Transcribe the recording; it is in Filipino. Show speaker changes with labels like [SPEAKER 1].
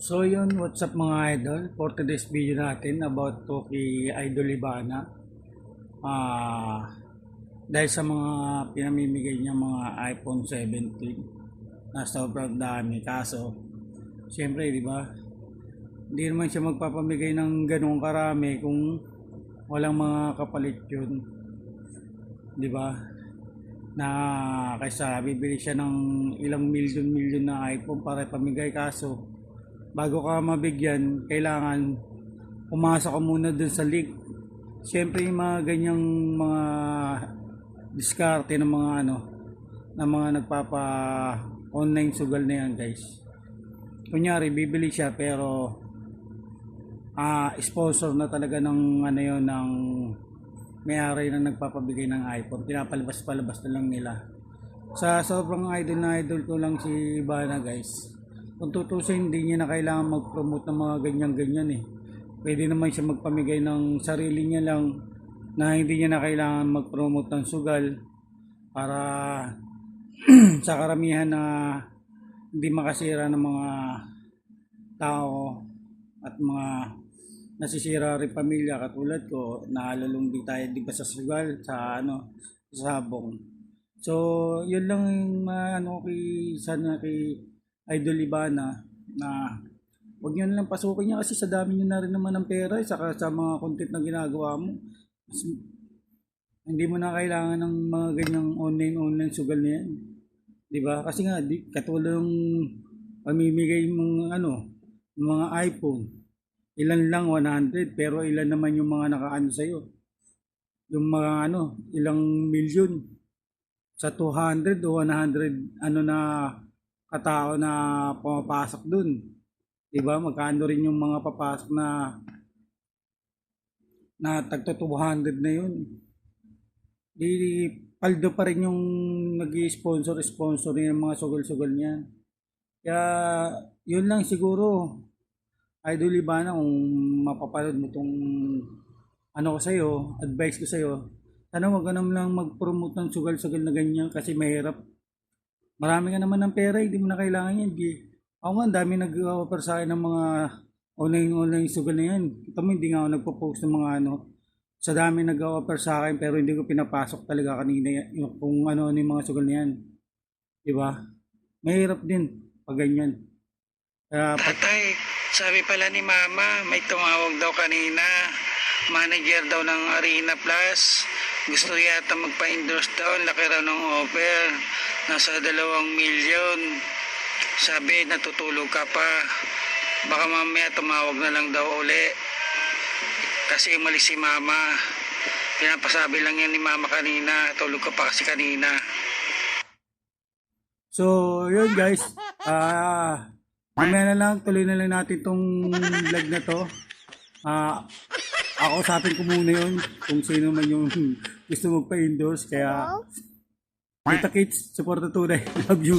[SPEAKER 1] So yun, what's up mga idol? For today's video natin about to kay Idol Ibana. Dahil sa mga pinamimigay niya mga iPhone 17 na sobrang dami. Kaso, siyempre di ba? Hindi naman siya magpapamigay ng ganung karami kung walang mga kapalit yun. Di ba? Na kaysa bibili siya ng ilang milyon na iPhone para pamigay, kaso bago ka mabigyan, kailangan pumasok ka muna dun sa link. Siyempre yung mga ganyang mga diskarte ng mga ng mga nagpapa online sugal na yan, guys. Kunyari bibili siya pero sponsor na talaga ng yun, ng may-ari na nagpapabigay ng iPhone. Pinapalabas-palabas na lang nila. Sa sobrang idol na idol ko lang si Ibana, guys. Kung tutusin, hindi niya na kailangan mag-promote ng mga ganyan-ganyan eh. Pwede naman siya magpamigay ng sarili niya lang na hindi niya na kailangan mag-promote ng sugal para sa karamihan na hindi makasira ng mga tao at mga nasisira rin pamilya katulad ko, nahalalong din tayo di ba sa sugal, sa sa sabong. So, yun lang yung kay Idol Ibana, na huwag nyo lang pasukin niya kasi sa dami nyo na rin naman ng pera, saka sa mga content na ginagawa mo. Hindi mo na kailangan ng mga ganyang online sugal na yan. Diba? Kasi nga, katulad ng pamimigay mong mga iPhone. Ilan lang 100, pero ilan naman yung mga nakaano sa'yo. Yung mga ilang milyon. Sa 200 o 100 na katao na pumapasok dun. Diba? Magkano rin yung mga papasok na tagto 200 na yun. Di paldo pa rin yung nag-sponsor yung mga sugal-sugal niya. Kaya yun lang siguro, Idol Ibana, kung mapapanood mo tong ko sa'yo, advice ko sa'yo, sana wag ka naman lang mag-promote ng sugal-sugal na ganyan kasi mahirap. Marami ka naman ng pera, hindi mo na kailangan yan. Ako nga, dami nag-offer sa akin ng mga online sugal na yan. Kita mo, hindi nga ako nagpo-post ng mga sa dami nag-offer sa akin, pero hindi ko pinapasok talaga kanina yung, kung ano yung mga sugal na yan. Diba? Mahirap din pag ganyan.
[SPEAKER 2] Tatay, sabi pala ni Mama, may tumawag daw kanina. Manager daw ng Arena Plus. Gusto yata magpa-endorse daw. Laki raw ng offer. Nasa 2 milyon. Sabi, natutulog ka pa. Baka mamaya tumawag na lang daw uli. Kasi umalis si Mama. Pinapasabi lang yan ni Mama kanina. Tulog ka pa kasi kanina.
[SPEAKER 1] So, yun guys. Mamaya na lang, tuloy na lang natin tong vlog na to. Ako usapin ko muna yun kung sino man yung gusto magpa-endorse. Kaya, kita kids, support na tunay. Love you.